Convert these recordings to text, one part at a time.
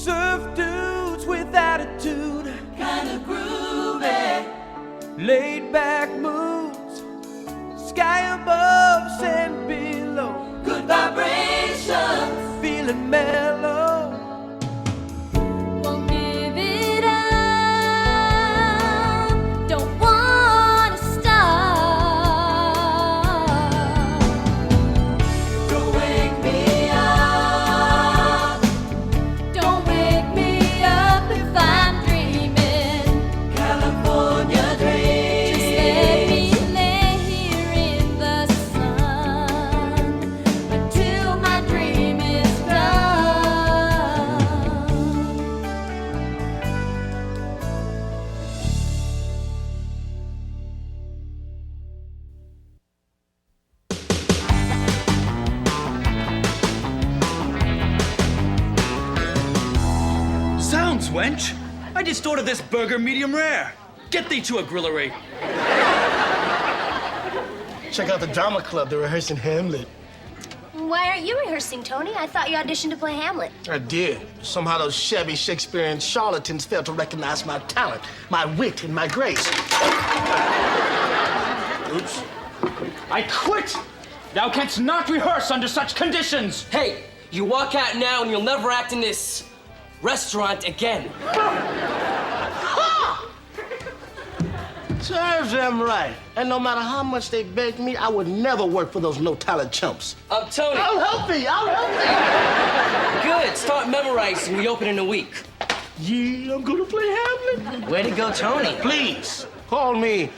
Surf dudes with attitude, kinda groovy. laid back moods, sky above, sand below, Good vibrations. feeling mellow. Won't give it up, don't wanna stop. Don't wake me up. Don't wake me up if I'm dreaming. California dream. Just let me lay here in the sun until my dream is done. Sounds, wench. I just ordered this burger medium rare. Get thee to a grillery. Check out the drama club. They're rehearsing Hamlet. Why aren't you rehearsing, Tony? I thought you auditioned to play Hamlet. I did. Somehow those shabby Shakespearean charlatans failed to recognize my talent, my wit, and my grace. Oops. I quit! Thou canst not rehearse under such conditions. Hey, you walk out now and you'll never act in this restaurant again. Serves them right. And no matter how much they begged me, I would never work for those no-talent chumps. Tony. I'll help you. I'll help Good. Start memorizing. We open in a week. you. Yeah, I'm gonna play Hamlet. Way to go, Tony. Please, call me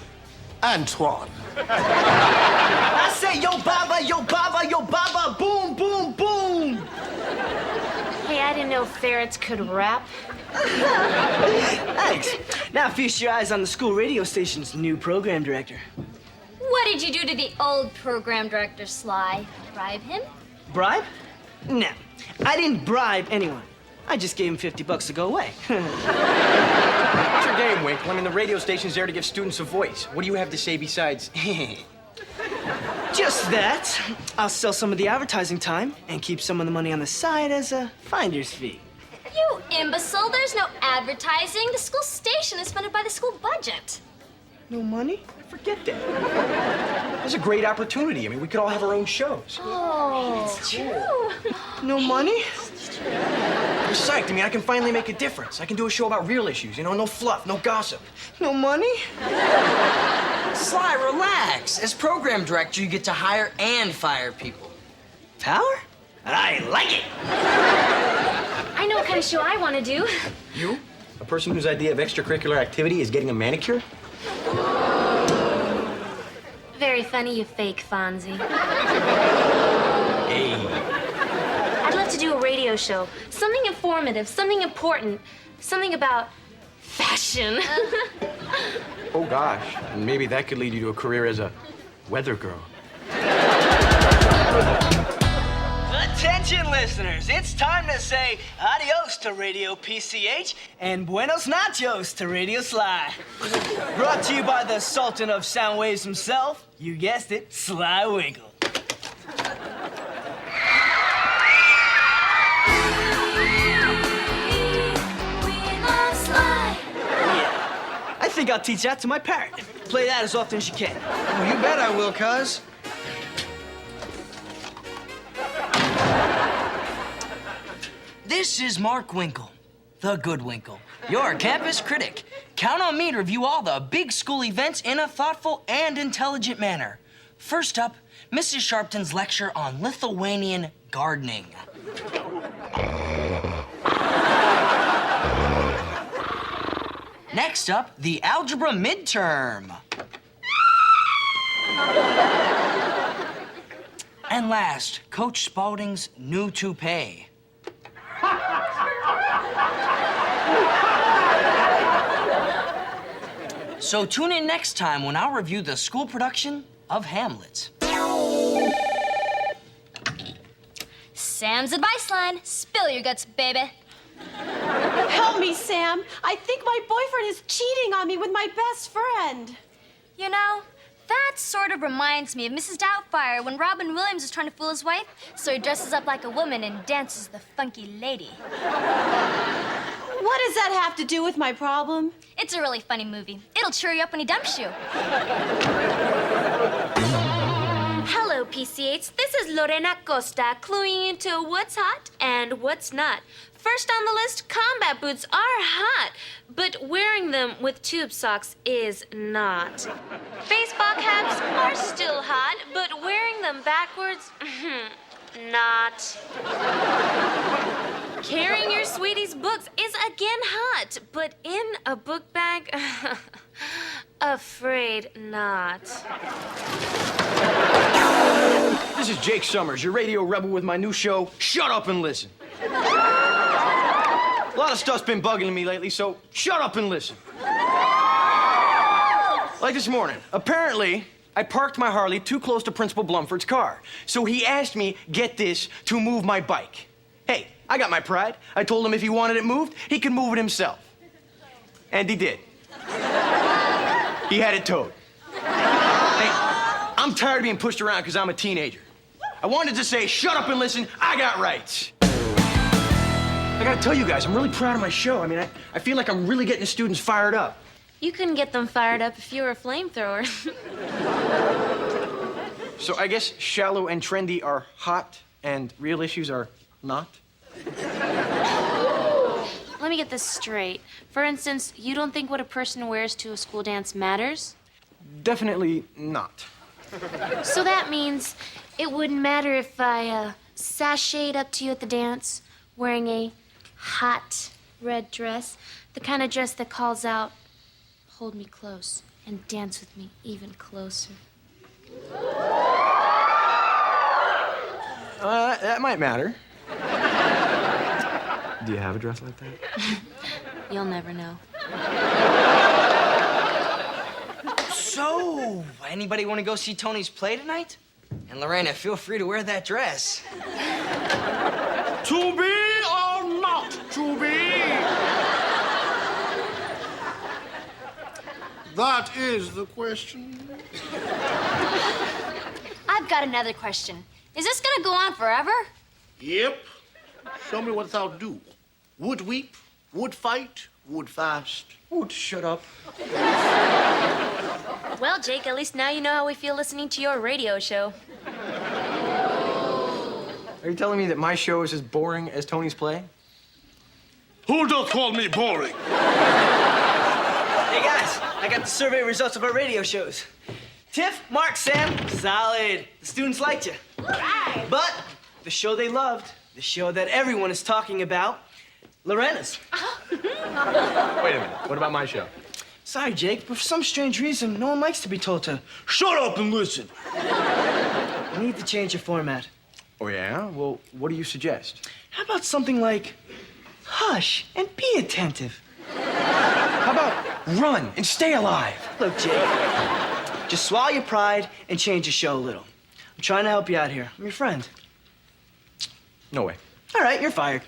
Antoine. I say yo baba, boom, boom, boom. Hey, I didn't know ferrets could rap. Thanks. Now feast your eyes on the school radio station's new program director. What did you do to the old program director, Sly? Bribe him? Bribe? No, I didn't bribe anyone. I just gave him $50 to go away. What's your game, Winkle? I mean, the radio station's there to give students a voice. What do you have to say besides? Just that. I'll sell some of the advertising time and keep some of the money on the side as a finder's fee. You imbecile, there's no advertising. The school station is funded by the school budget. No money? Forget that. There's a great opportunity. I mean, we could all have our own shows. Oh, it's true. No money? I'm psyched. I mean, I can finally make a difference. I can do a show about real issues, you know, no fluff, no gossip. No money? Sly, relax. As program director, you get to hire and fire people. Power? I like it. I know what kind of show I want to do. You? A person whose idea of extracurricular activity is getting a manicure? Very funny, you fake Fonzie. Hey. I'd love to do a radio show. Something informative, something important, something about fashion. Oh, gosh. And maybe that could lead you to a career as a weather girl. Attention, listeners. It's time to say adios to Radio PCH and buenos nachos to Radio Sly. Brought to you by the Sultan of Sound Waves himself. You guessed it, Sly Winkle. I think I'll teach that to my parrot. Play that as often as you can. Well, you bet I will, cuz. This is Mark Winkle, the good Winkle, your campus critic. Count on me to review all the big school events in a thoughtful and intelligent manner. First up, Mrs. Sharpton's lecture on Lithuanian gardening. Next up, the algebra midterm. And last, Coach Spaulding's new toupee. So tune in next time when I'll review the school production of Hamlet. Sam's advice line, spill your guts, baby. Help me, Sam. I think my boyfriend is cheating on me with my best friend. You know, That sort of reminds me of Mrs. Doubtfire when Robin Williams is trying to fool his wife, so he dresses up like a woman and dances the funky lady. What does that have to do with my problem? It's a really funny movie. It'll cheer you up when he dumps you. Hello, PC8s. This is Lorena Costa, cluing into what's hot and what's not. First on the list, combat boots are hot, but wearing them with tube socks is not. Baseball caps are still hot, but wearing them backwards, not. Carrying your sweetie's books is again hot, but in a book bag, afraid not. This is Jake Summers, your radio rebel with my new show, Shut Up and Listen. A lot of stuff's been bugging me lately, so shut up and listen. Like this morning, apparently, I parked my Harley too close to Principal Blumford's car. So he asked me, get this, to move my bike. Hey, I got my pride. I told him if he wanted it moved, he could move it himself. And he did. He had it towed. Hey, I'm tired of being pushed around because I'm a teenager. I wanted to say, shut up and listen, I got rights. I gotta tell you guys, I'm really proud of my show. I mean, I feel like I'm really getting the students fired up. You couldn't get them fired up if you were a flamethrower. So I guess shallow and trendy are hot and real issues are not? Let me get this straight. For instance, you don't think what a person wears to a school dance matters? Definitely not. So that means it wouldn't matter if I sashayed up to you at the dance wearing a hot red dress, the kind of dress that calls out, hold me close and dance with me even closer. That might matter. Do you have a dress like that? You'll never know. So, anybody want to go see Tony's play tonight? And Lorena, feel free to wear that dress. To be or not to be? That is the question. I've got another question. Is this gonna go on forever? Yep. Show me what thou do. Would weep, would fight, would fast. Would shut up. Well, Jake, at least now you know how we feel listening to your radio show. Are you telling me that my show is as boring as Tony's play? Who doth call me boring? Hey guys, I got the survey results of our radio shows. Tiff, Mark, Sam, solid. The students liked you. Right. But the show they loved, the show that everyone is talking about, Lorena's. Wait a minute. What about my show? Sorry, Jake, but for some strange reason, no one likes to be told to shut up and listen. We need to change your format. Oh, yeah? Well, what do you suggest? How about something like, hush and be attentive? How about run and stay alive? Look, Jake, just swallow your pride and change the show a little. I'm trying to help you out here. I'm your friend. No way. All right, you're fired.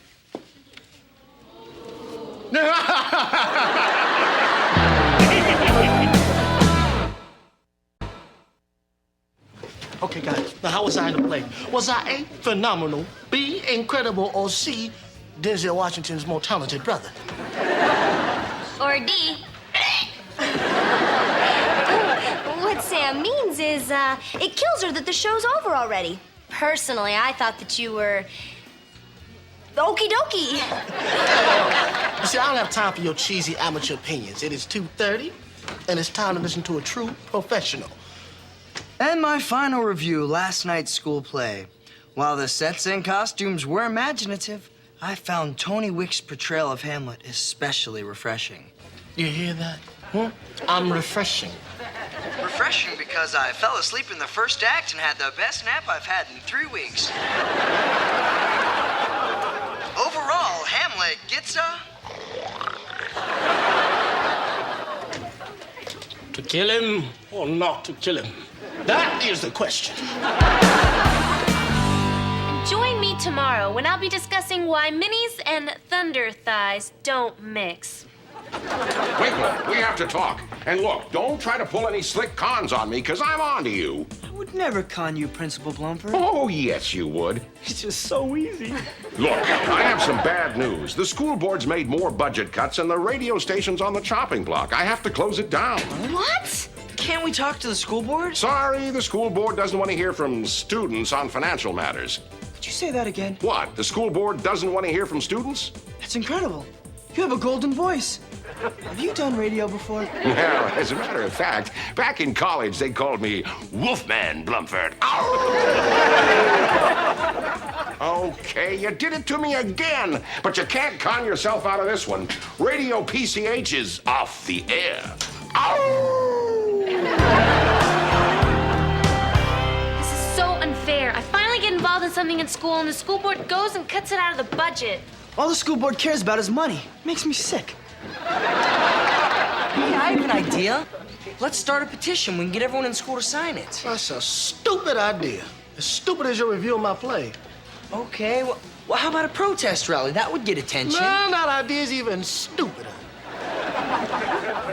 Okay, guys. Now, how was I in the play? Was I A, phenomenal, B, incredible, or C, Denzel Washington's more talented brother? Or D? What Sam means is, it kills her that the show's over already. Personally, I thought that you were okie dokie. You see, I don't have time for your cheesy amateur opinions. It is 2:30, and it's time to listen to a true professional. And my final review, last night's school play. While the sets and costumes were imaginative, I found Tony Wick's portrayal of Hamlet especially refreshing. You hear that? Huh? I'm refreshing. Refreshing because I fell asleep in the first act and had the best nap I've had in 3 weeks. Overall, Hamlet gets a... To kill him or not to kill him? That is the question. Join me tomorrow when I'll be discussing why minis and thunder thighs don't mix. Winkle, we have to talk. And look, don't try to pull any slick cons on me, because I'm on to you. I would never con you, Principal Blumford. Oh, yes, you would. It's just so easy. Look, I have some bad news. The school board's made more budget cuts, and the radio station's on the chopping block. I have to close it down. What? Can't we talk to the school board? Sorry, the school board doesn't want to hear from students on financial matters. Could you say that again? What? The school board doesn't want to hear from students? That's incredible. You have a golden voice. Have you done radio before? Well, as a matter of fact, back in college, they called me Wolfman Blumford. Okay, you did it to me again. But you can't con yourself out of this one. Radio PCH is off the air. This is so unfair. I finally get involved in something in school, and the school board goes and cuts it out of the budget. All the school board cares about is money. Makes me sick. Hey, I have an idea. Let's start a petition. We can get everyone in school to sign it. That's a stupid idea. As stupid as your review of my play. Okay, well, how about a protest rally? That would get attention. No, that idea's even stupider.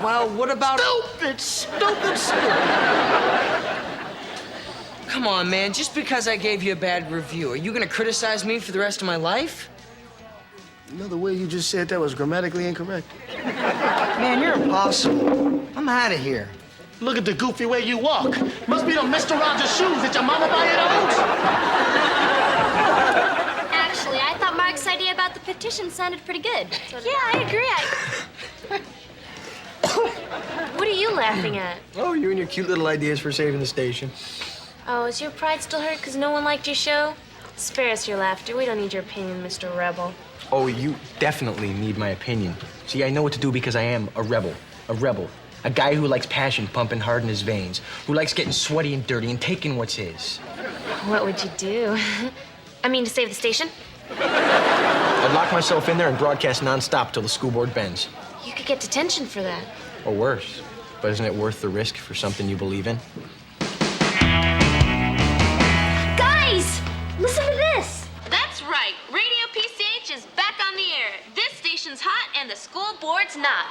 Well, what about... Stupid. Come on, man. Just because I gave you a bad review, are you gonna criticize me for the rest of my life? You know, the way you just said that was grammatically incorrect. Man, you're impossible. I'm out of here. Look at the goofy way you walk. Must be the Mr. Rogers shoes that your mama buy you those. Actually, I thought Mark's idea about the petition sounded pretty good. Yeah, I agree. What are you laughing at? Oh, you and your cute little ideas for saving the station. Oh, is your pride still hurt because no one liked your show? Spare us your laughter. We don't need your opinion, Mr. Rebel. Oh, you definitely need my opinion. See, I know what to do because I am a rebel. A rebel. A guy who likes passion pumping hard in his veins. Who likes getting sweaty and dirty and taking what's his. What would you do? I mean, to save the station? I'd lock myself in there and broadcast nonstop till the school board bends. You could get detention for that. Or worse. But isn't it worth the risk for something you believe in? Guys, listen to this. That's right. Radio PCH is back on the air. This station's hot and the school board's not.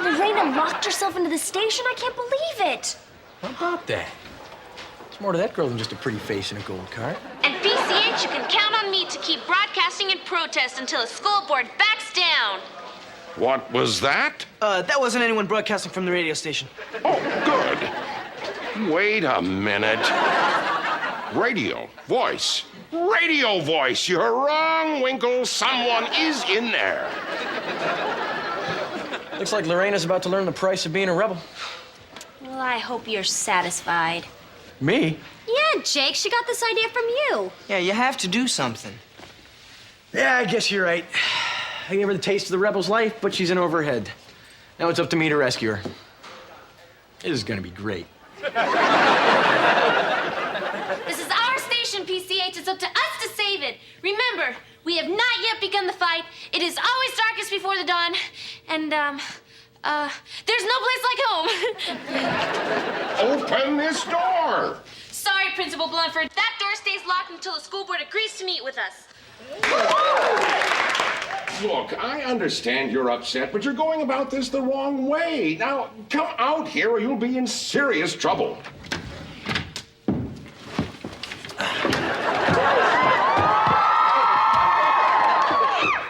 Lorena locked herself into the station. I can't believe it. How about that? There's more to that girl than just a pretty face and a gold card. And PCH, you can count on me to keep broadcasting and protest until the school board backs down. What was that? That wasn't anyone broadcasting from the radio station. Oh, good. Wait a minute. Radio voice. Radio voice. You're wrong, Winkle. Someone is in there. Looks like Lorena's about to learn the price of being a rebel. Well, I hope you're satisfied. Me? Yeah, Jake, she got this idea from you. Yeah, you have to do something. Yeah, I guess you're right. I gave her the taste of the rebel's life, but she's in over her head. Now it's up to me to rescue her. This is gonna be great. This is our station, PCH. It's up to us to save it. Remember, we have not yet begun the fight. It is always darkest before the dawn. And, there's no place like home. Open this door. Sorry, Principal Blumford. That door stays locked until the school board agrees to meet with us. Look, I understand you're upset, but you're going about this the wrong way. Now, come out here or you'll be in serious trouble.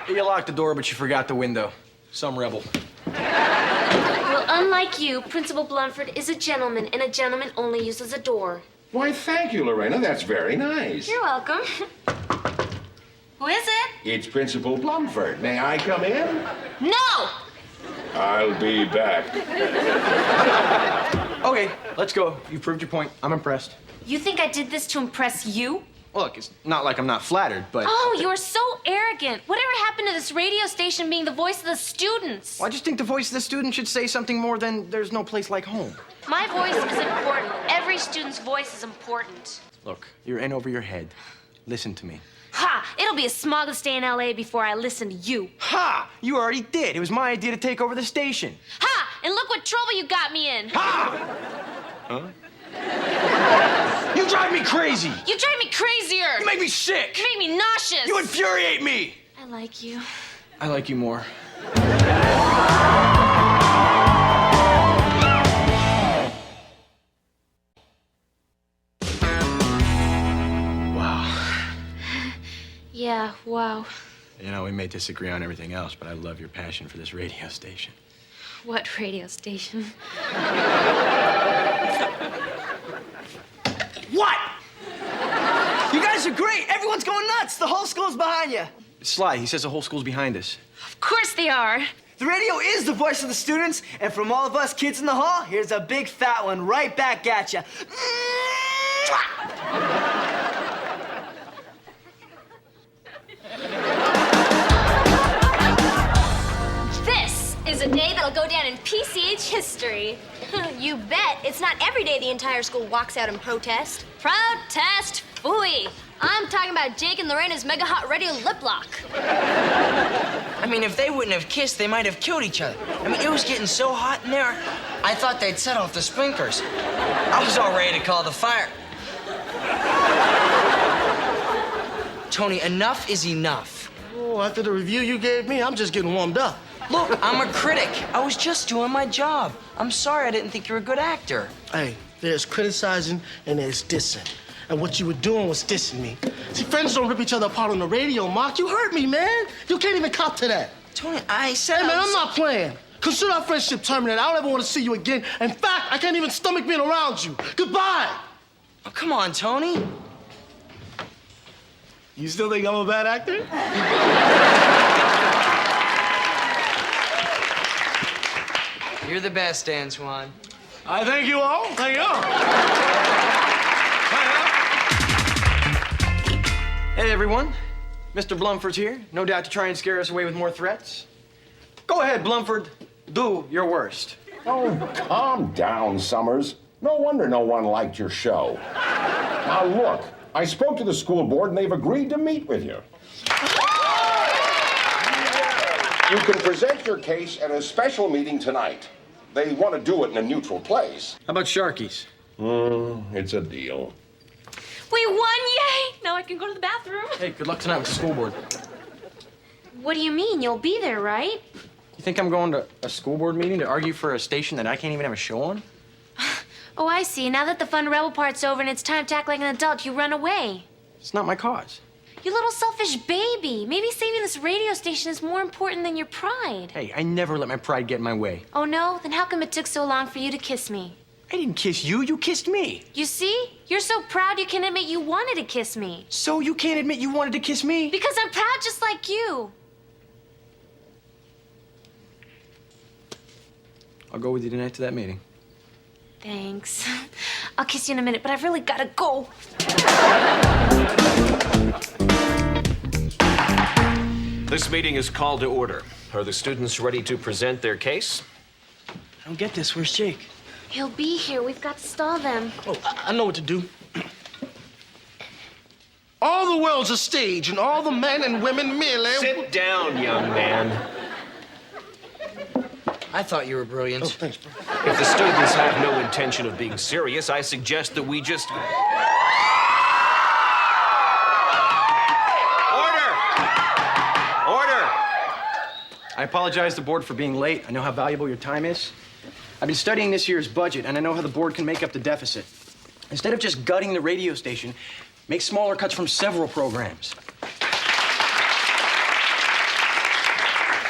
You locked the door, but you forgot the window. Some rebel. Well, unlike you, Principal Blumford is a gentleman, and a gentleman only uses a door. Why, thank you, Lorena. That's very nice. You're welcome. Who is it? It's Principal Blumford. May I come in? No! I'll be back. Okay, let's go. You proved your point. I'm impressed. You think I did this to impress you? Look, it's not like I'm not flattered, but... Oh, you're so arrogant. Whatever happened to this radio station being the voice of the students? Well, I just think the voice of the student should say something more than there's no place like home. My voice is important. Every student's voice is important. Look, you're in over your head. Listen to me. Ha! It'll be a smog to stay in LA before I listen to you. Ha! You already did. It was my idea to take over the station. Ha! And look what trouble you got me in. Ha! Huh? You drive me crazy! You drive me crazier! You make me sick! You make me nauseous! You infuriate me! I like you. I like you more. Yeah, wow. You know, we may disagree on everything else, but I love your passion for this radio station. What radio station? What? You guys are great. Everyone's going nuts. The whole school's behind you. Sly, he says the whole school's behind us. Of course they are. The radio is the voice of the students, and from all of us kids in the hall, here's a big fat one right back at you. This is a day that'll go down in PCH history. You bet. It's not every day the entire school walks out and protest. Protest? Phooey. I'm talking about Jake and Lorena's mega hot radio lip lock. I mean, if they wouldn't have kissed, they might have killed each other. I mean, it was getting so hot in there, I thought they'd set off the sprinklers. I was all ready to call the fire. Tony, enough is enough. Oh, after the review you gave me, I'm just getting warmed up. Look, I'm a critic. I was just doing my job. I'm sorry I didn't think you were a good actor. Hey, there's criticizing and there's dissing. And what you were doing was dissing me. See, friends don't rip each other apart on the radio, Mark. You hurt me, man. You can't even cop to that. Tony, I said Hey, man, I'm not playing. Consider our friendship terminated. I don't ever want to see you again. In fact, I can't even stomach being around you. Goodbye. Oh, come on, Tony. You still think I'm a bad actor? You're the best, Antoine. I thank you all. Thank you all. Hey, everyone. Mr. Blumford's here. No doubt to try and scare us away with more threats. Go ahead, Blumford. Do your worst. Oh, calm down, Summers. No wonder no one liked your show. Now, look, I spoke to the school board and they've agreed to meet with you. You can present your case at a special meeting tonight. They want to do it in a neutral place. How about Sharky's? It's a deal. We won, yay! Now I can go to the bathroom. Hey, good luck tonight with the school board. What do you mean? You'll be there, right? You think I'm going to a school board meeting to argue for a station that I can't even have a show on? Oh, I see. Now that the fun rebel part's over and it's time to act like an adult, you run away. It's not my cause. You little selfish baby. Maybe saving this radio station is more important than your pride. Hey, I never let my pride get in my way. Oh, no? Then how come it took so long for you to kiss me? I didn't kiss you. You kissed me. You see? You're so proud you can admit you wanted to kiss me. So you can't admit you wanted to kiss me? Because I'm proud just like you. I'll go with you tonight to that meeting. Thanks. I'll kiss you in a minute, but I've really gotta go. This meeting is called to order. Are the students ready to present their case? I don't get this. Where's Jake? He'll be here. We've got to stall them. Oh, I know what to do. All the world's a stage, and all the men and women merely... Sit down, young man. I thought you were brilliant. Oh, thanks, bro. If the students have no intention of being serious, I suggest that we just... I apologize to the board for being late. I know how valuable your time is. I've been studying this year's budget, and I know how the board can make up the deficit. Instead of just gutting the radio station, make smaller cuts from several programs.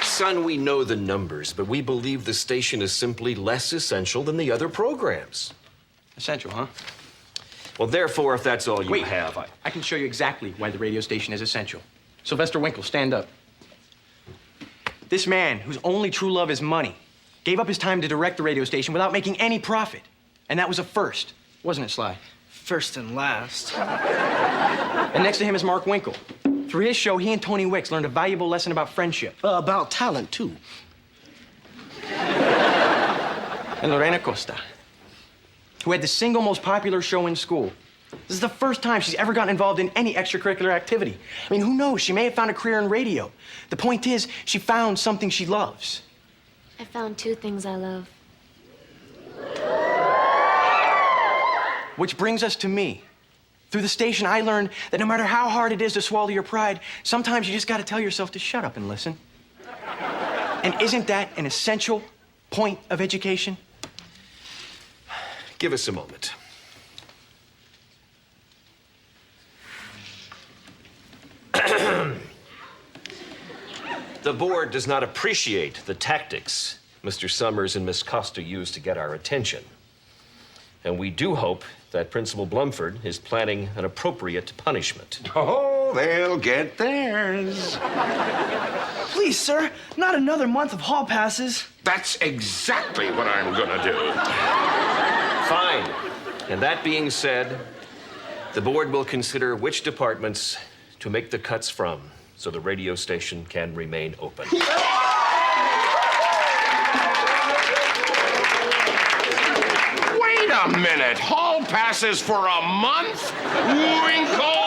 Son, we know the numbers, but we believe the station is simply less essential than the other programs. Essential, huh? Well, therefore, if that's all you Wait, have, I can show you exactly why the radio station is essential. Sylvester Winkle, stand up. This man, whose only true love is money, gave up his time to direct the radio station without making any profit. And that was a first, wasn't it, Sly? First and last. And next to him is Mark Winkle. Through his show, he and Tony Wicks learned a valuable lesson about friendship. About talent, too. And Lorena Costa, who had the single most popular show in school. This is the first time she's ever gotten involved in any extracurricular activity. I mean, who knows? She may have found a career in radio. The point is, she found something she loves. I found two things I love. Which brings us to me. Through the station, I learned that no matter how hard it is to swallow your pride, sometimes you just gotta tell yourself to shut up and listen. And isn't that an essential point of education? give us a moment. The board does not appreciate the tactics Mr. Summers and Miss Costa used to get our attention. And we do hope that Principal Blumford is planning an appropriate punishment. Oh, they'll get theirs. Please, sir, not another month of hall passes. That's exactly what I'm gonna do. Fine. And that being said, the board will consider which departments to make the cuts from so the radio station can remain open. Wait a minute. Hall passes for a month? Winkle!